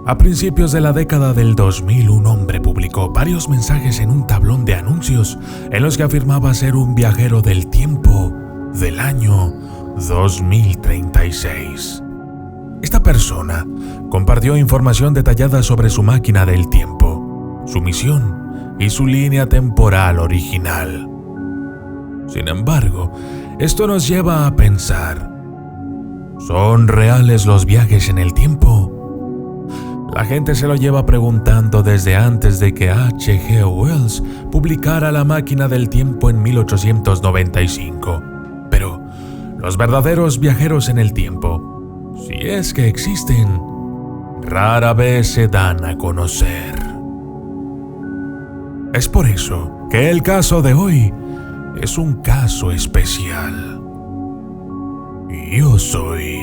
A principios de la década del 2000, un hombre publicó varios mensajes en un tablón de anuncios en los que afirmaba ser un viajero del tiempo del año 2036. Esta persona compartió información detallada sobre su máquina del tiempo, su misión y su línea temporal original. Sin embargo, esto nos lleva a pensar: ¿son reales los viajes en el tiempo? La gente se lo lleva preguntando desde antes de que H.G. Wells publicara La máquina del tiempo en 1895. Pero los verdaderos viajeros en el tiempo, si es que existen, rara vez se dan a conocer. Es por eso que el caso de hoy es un caso especial. Yo soy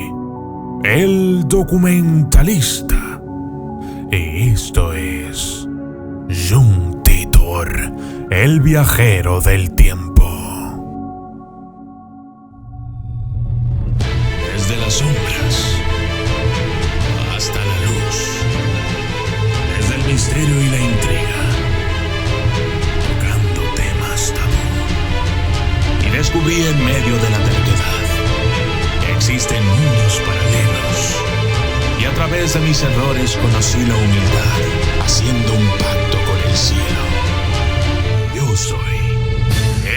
el documentalista. Y esto es John Titor, el viajero del tiempo. Desde las sombras hasta la luz, desde el misterio y la intriga, tocando temas tabú. Y descubrí en medio de la terquedad que existen mundos paralelos. Y a través de mis errores conocí la humildad, haciendo un pacto con el cielo. Yo soy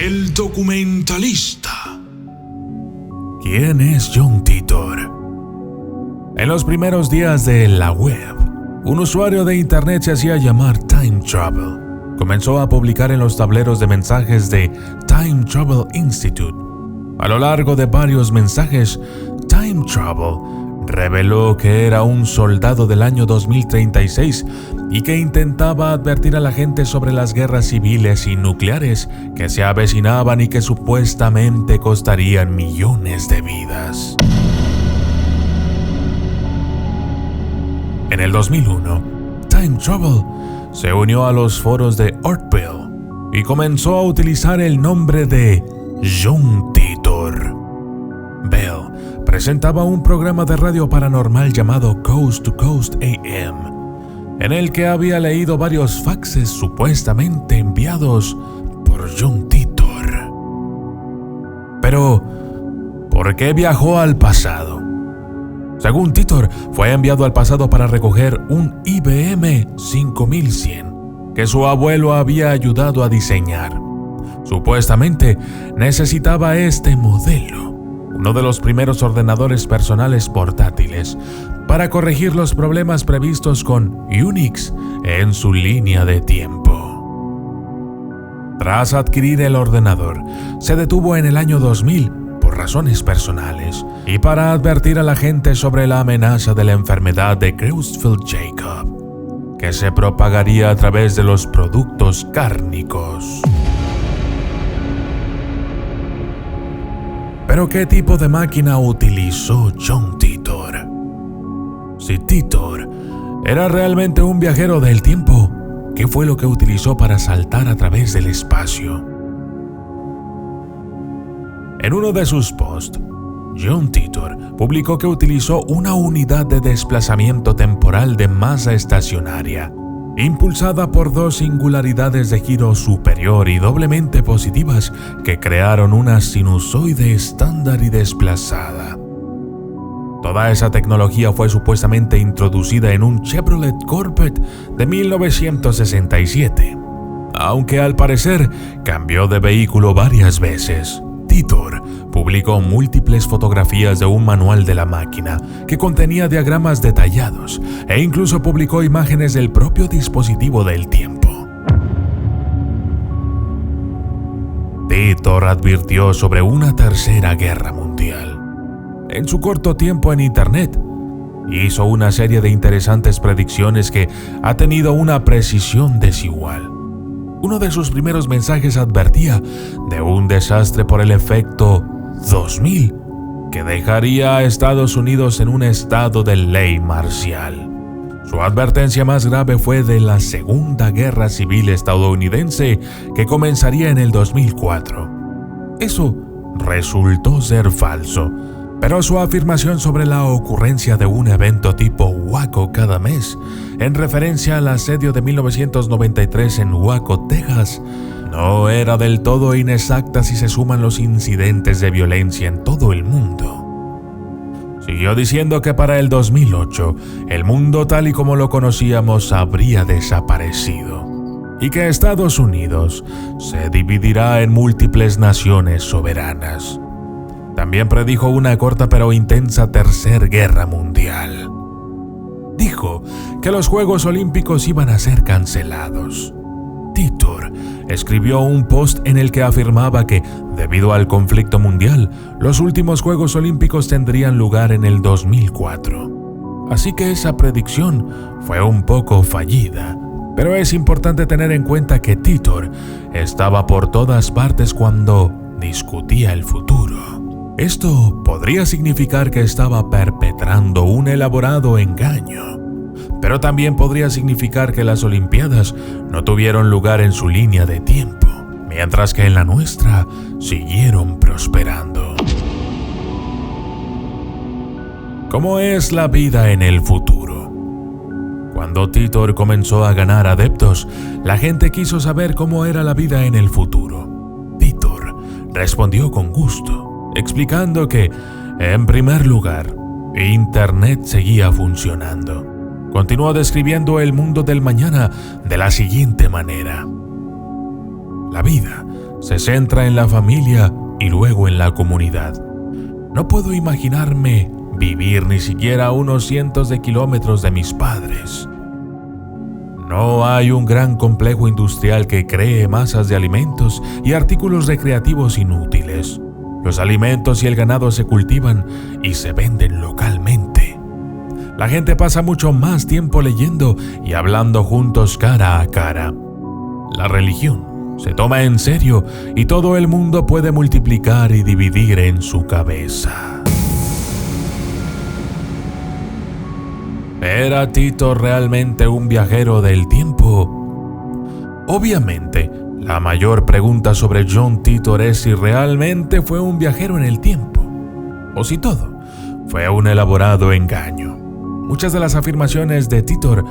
el documentalista. ¿Quién es John Titor? En los primeros días de la web, un usuario de internet se hacía llamar Time Travel. Comenzó a publicar en los tableros de mensajes de Time Travel Institute. A lo largo de varios mensajes, Time Travel reveló que era un soldado del año 2036 y que intentaba advertir a la gente sobre las guerras civiles y nucleares que se avecinaban y que supuestamente costarían millones de vidas. En el 2001, Time Travel se unió a los foros de Ortville y comenzó a utilizar el nombre de John Titor. Bell presentaba un programa de radio paranormal llamado Coast to Coast AM, en el que había leído varios faxes supuestamente enviados por John Titor. Pero, ¿por qué viajó al pasado? Según Titor, fue enviado al pasado para recoger un IBM 5100 que su abuelo había ayudado a diseñar. Supuestamente necesitaba este modelo, uno de los primeros ordenadores personales portátiles, para corregir los problemas previstos con Unix en su línea de tiempo. Tras adquirir el ordenador, se detuvo en el año 2000 por razones personales y para advertir a la gente sobre la amenaza de la enfermedad de Creutzfeldt-Jakob, que se propagaría a través de los productos cárnicos. ¿Pero qué tipo de máquina utilizó John Titor? Si Titor era realmente un viajero del tiempo, ¿qué fue lo que utilizó para saltar a través del espacio? En uno de sus posts, John Titor publicó que utilizó una unidad de desplazamiento temporal de masa estacionaria, impulsada por dos singularidades de giro superior y doblemente positivas que crearon una sinusoide estándar y desplazada. Toda esa tecnología fue supuestamente introducida en un Chevrolet Corvette de 1967, aunque al parecer cambió de vehículo varias veces. Titor publicó múltiples fotografías de un manual de la máquina que contenía diagramas detallados e incluso publicó imágenes del propio dispositivo del tiempo. Titor advirtió sobre una tercera guerra mundial. En su corto tiempo en Internet, hizo una serie de interesantes predicciones que ha tenido una precisión desigual. Uno de sus primeros mensajes advertía de un desastre por el efecto 2000 que dejaría a Estados Unidos en un estado de ley marcial. Su advertencia más grave fue de la Segunda Guerra Civil estadounidense que comenzaría en el 2004. Eso resultó ser falso, pero su afirmación sobre la ocurrencia de un evento tipo Waco cada mes, en referencia al asedio de 1993 en Waco, Texas, no era del todo inexacta si se suman los incidentes de violencia en todo el mundo. Siguió diciendo que para el 2008, el mundo tal y como lo conocíamos habría desaparecido, y que Estados Unidos se dividirá en múltiples naciones soberanas. También predijo una corta pero intensa tercera guerra mundial. Dijo que los Juegos Olímpicos iban a ser cancelados. Titor escribió un post en el que afirmaba que, debido al conflicto mundial, los últimos Juegos Olímpicos tendrían lugar en el 2004. Así que esa predicción fue un poco fallida, pero es importante tener en cuenta que Titor estaba por todas partes cuando discutía el futuro. Esto podría significar que estaba perpetrando un elaborado engaño, pero también podría significar que las Olimpiadas no tuvieron lugar en su línea de tiempo, mientras que en la nuestra siguieron prosperando. ¿Cómo es la vida en el futuro? Cuando Titor comenzó a ganar adeptos, la gente quiso saber cómo era la vida en el futuro. Titor respondió con gusto, explicando que, en primer lugar, Internet seguía funcionando. Continuó describiendo el mundo del mañana de la siguiente manera: la vida se centra en la familia y luego en la comunidad. No puedo imaginarme vivir ni siquiera a unos cientos de kilómetros de mis padres. No hay un gran complejo industrial que cree masas de alimentos y artículos recreativos inútiles. Los alimentos y el ganado se cultivan y se venden localmente. La gente pasa mucho más tiempo leyendo y hablando juntos cara a cara. La religión se toma en serio y todo el mundo puede multiplicar y dividir en su cabeza. ¿Era Titor realmente un viajero del tiempo? Obviamente, la mayor pregunta sobre John Titor es si realmente fue un viajero en el tiempo, o si todo fue un elaborado engaño. Muchas de las afirmaciones de Titor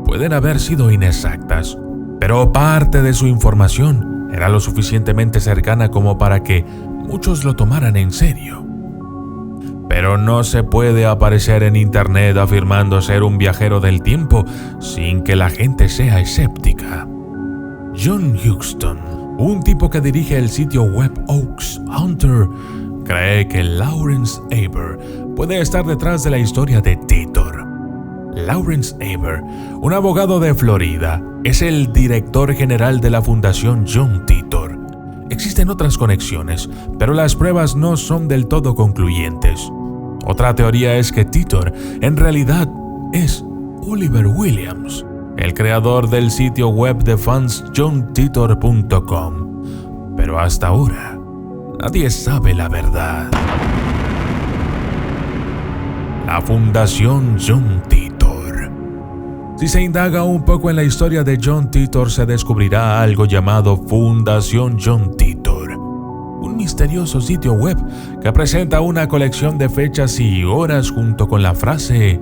pueden haber sido inexactas, pero parte de su información era lo suficientemente cercana como para que muchos lo tomaran en serio. Pero no se puede aparecer en internet afirmando ser un viajero del tiempo sin que la gente sea escéptica. John Huston, un tipo que dirige el sitio web Oaks Hunter, cree que Lawrence Aber puede estar detrás de la historia de Titor. Lawrence Aber, un abogado de Florida, es el director general de la Fundación John Titor. Existen otras conexiones, pero las pruebas no son del todo concluyentes. Otra teoría es que Titor en realidad es Oliver Williams, el creador del sitio web de fans JohnTitor.com. Pero hasta ahora, nadie sabe la verdad. La Fundación John Titor. Si se indaga un poco en la historia de John Titor, se descubrirá algo llamado Fundación John Titor, un misterioso sitio web que presenta una colección de fechas y horas junto con la frase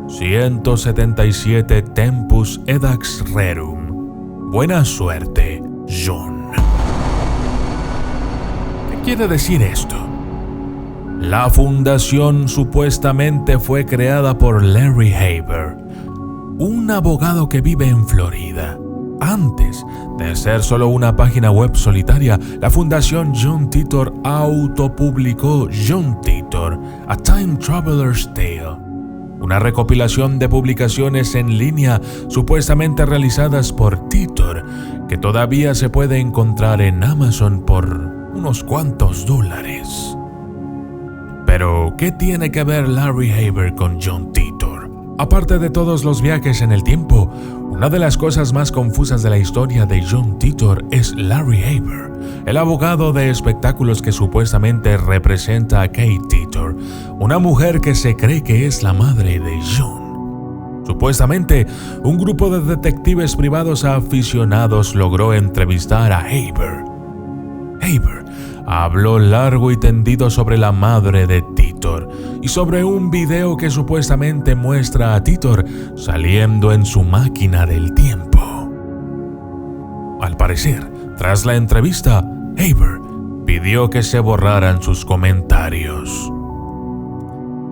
177 Tempus Edax Rerum. Buena suerte, John. ¿Qué quiere decir esto? La fundación supuestamente fue creada por Larry Haber, un abogado que vive en Florida. Antes de ser solo una página web solitaria, la Fundación John Titor autopublicó John Titor, A Time Traveler's Tale, una recopilación de publicaciones en línea supuestamente realizadas por Titor, que todavía se puede encontrar en Amazon por unos cuantos $. Pero, ¿qué tiene que ver Larry Haber con John Titor? Aparte de todos los viajes en el tiempo, una de las cosas más confusas de la historia de John Titor es Larry Haber, el abogado de espectáculos que supuestamente representa a Kate Titor, una mujer que se cree que es la madre de John. Supuestamente, un grupo de detectives privados aficionados logró entrevistar a Haber. Haber habló largo y tendido sobre la madre de Titor y sobre un video que supuestamente muestra a Titor saliendo en su máquina del tiempo. Al parecer, tras la entrevista, Haber pidió que se borraran sus comentarios.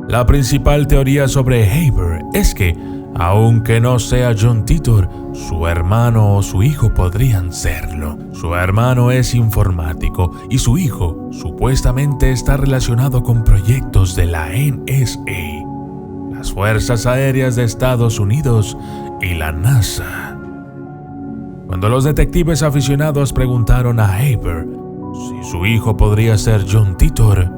La principal teoría sobre Haber es que, aunque no sea John Titor, su hermano o su hijo podrían serlo. Su hermano es informático y su hijo supuestamente está relacionado con proyectos de la NSA, las Fuerzas Aéreas de Estados Unidos y la NASA. Cuando los detectives aficionados preguntaron a Haber si su hijo podría ser John Titor,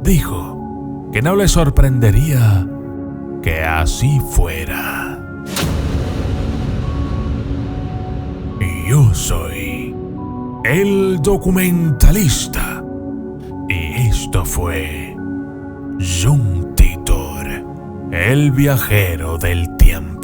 dijo que no le sorprendería que así fuera. Yo soy el documentalista y esto fue John Titor, el viajero del tiempo.